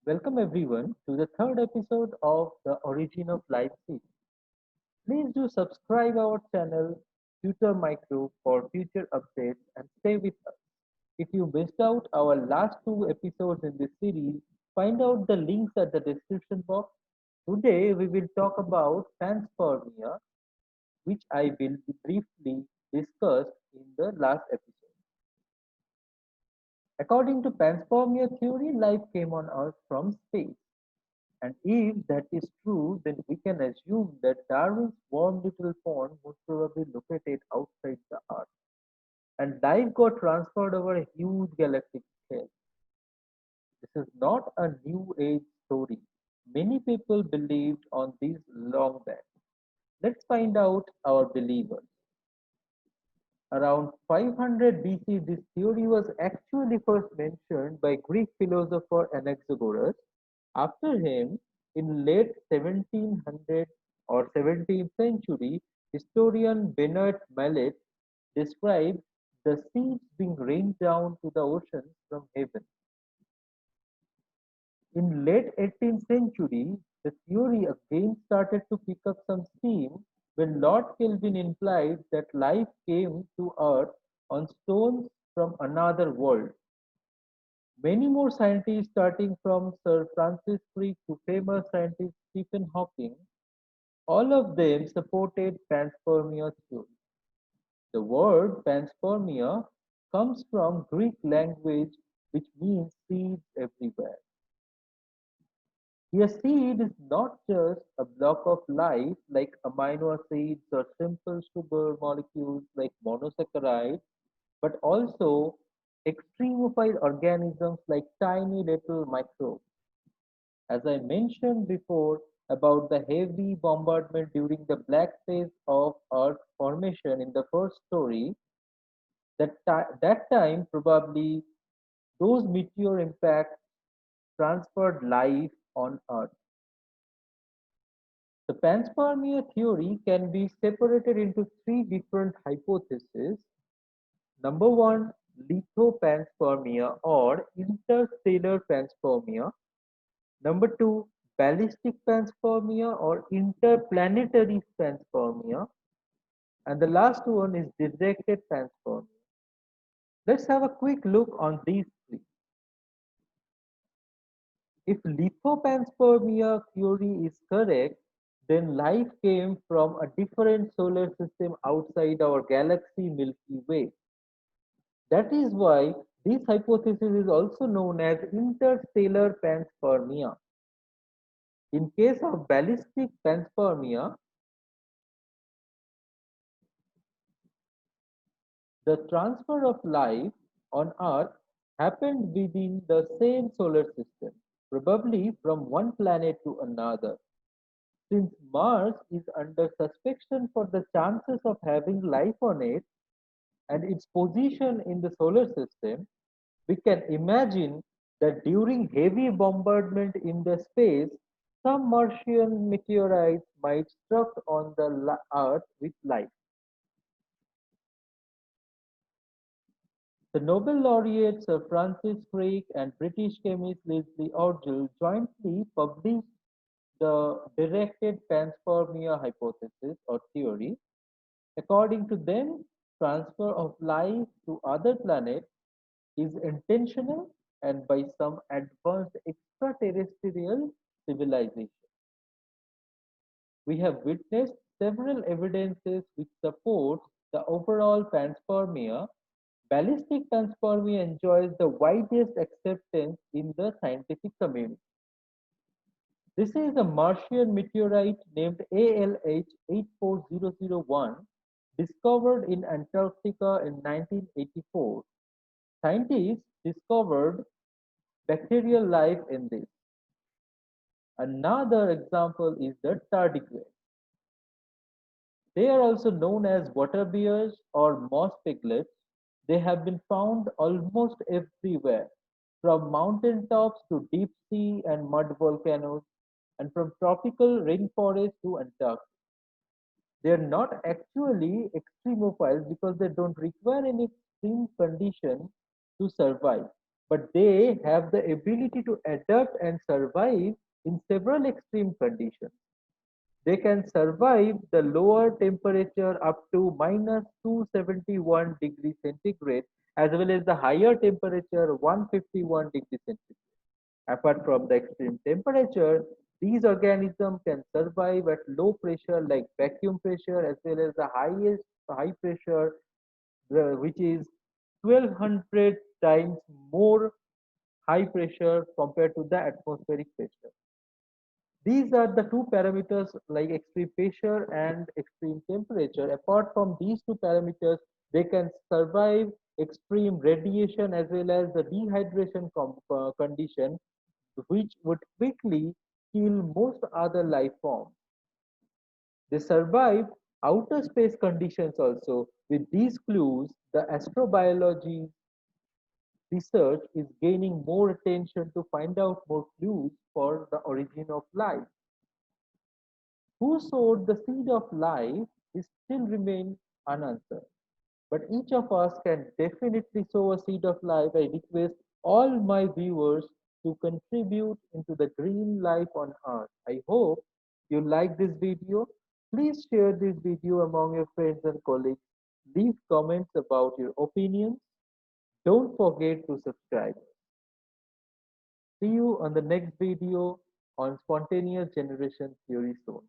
Welcome everyone to the third episode of the Origin of Life series. Please do subscribe our channel Future Micro for future updates and stay with us. If you missed out our last two episodes in this series, find out the links at the description box. Today we will talk about panspermia, which I will briefly discuss in the last episode. According to panspermia theory, life came on Earth from space. And if that is true, then we can assume that Darwin's warm little pond was probably located outside the Earth, and life got transferred over a huge galactic scale. This is not a new age story. Many people believed on this long back. Let's find out our believers. Around 500 BC, this theory was actually first mentioned by Greek philosopher Anaxagoras. After him, in late 1700 or 17th century, historian Bernard Mallet described the seeds being rained down to the oceans from heaven. In late 18th century, the theory again started to pick up some steam when Lord Kelvin implied that life came to Earth on stones from another world. Many more scientists, starting from Sir Francis Crick to famous scientist Stephen Hawking, all of them supported panspermia theory. The word panspermia comes from Greek language which means seeds everywhere. A seed is not just a block of life like amino acids or simple sugar molecules like monosaccharides, but also extremophile organisms like tiny little microbes. As I mentioned before about the heavy bombardment during the black phase of Earth formation in the first story, that time probably those meteor impacts transferred life on Earth. The panspermia theory can be separated into three different hypotheses. Number one, lithopanspermia or interstellar panspermia. Number two, ballistic panspermia or interplanetary panspermia. And the last one is directed panspermia. Let's have a quick look on these three. If lithopanspermia theory is correct, then life came from a different solar system outside our galaxy Milky Way. That is why this hypothesis is also known as interstellar panspermia. In case of ballistic panspermia, the transfer of life on Earth happened within the same solar system, probably from one planet to another. Since Mars is under suspicion for the chances of having life on it and its position in the solar system, we can imagine that during heavy bombardment in the space, some Martian meteorites might struck on the Earth with life. The Nobel laureate Sir Francis Crick and British chemist Leslie Orgel jointly published the directed panspermia hypothesis or theory. According to them, transfer of life to other planets is intentional and by some advanced extraterrestrial civilization. We have witnessed several evidences which support the overall panspermia. Ballistic panspermia enjoys the widest acceptance in the scientific community. This is a Martian meteorite named ALH 84001 discovered in Antarctica in 1984. Scientists discovered bacterial life in this. Another example is the tardigrade. They are also known as water bears or moss piglets. They have been found almost everywhere, from mountain tops to deep sea and mud volcanoes, and from tropical rainforest to Antarctica. They are not actually extremophiles because they don't require any extreme condition to survive. but they have the ability to adapt and survive in several extreme conditions. They can survive the lower temperature up to minus 271 degrees centigrade as well as the higher temperature 151 degrees centigrade. Apart from the extreme temperature, these organisms can survive at low pressure like vacuum pressure as well as the highest high pressure, which is 1200 times more high pressure compared to the atmospheric pressure. These are the two parameters like extreme pressure and extreme temperature. Apart from these two parameters, they can survive extreme radiation as well as the dehydration condition, which would quickly kill most other life forms. They survive outer space conditions also. With these clues, the astrobiology research is gaining more attention to find out more clues for the origin of life. Who sowed the seed of life is still remain unanswered. But each of us can definitely sow a seed of life. I request all my viewers to contribute into the green life on earth. I hope you like this video. Please share this video among your friends and colleagues. Leave comments about your opinions. Don't forget to subscribe. See you on the next video on spontaneous generation theory soon.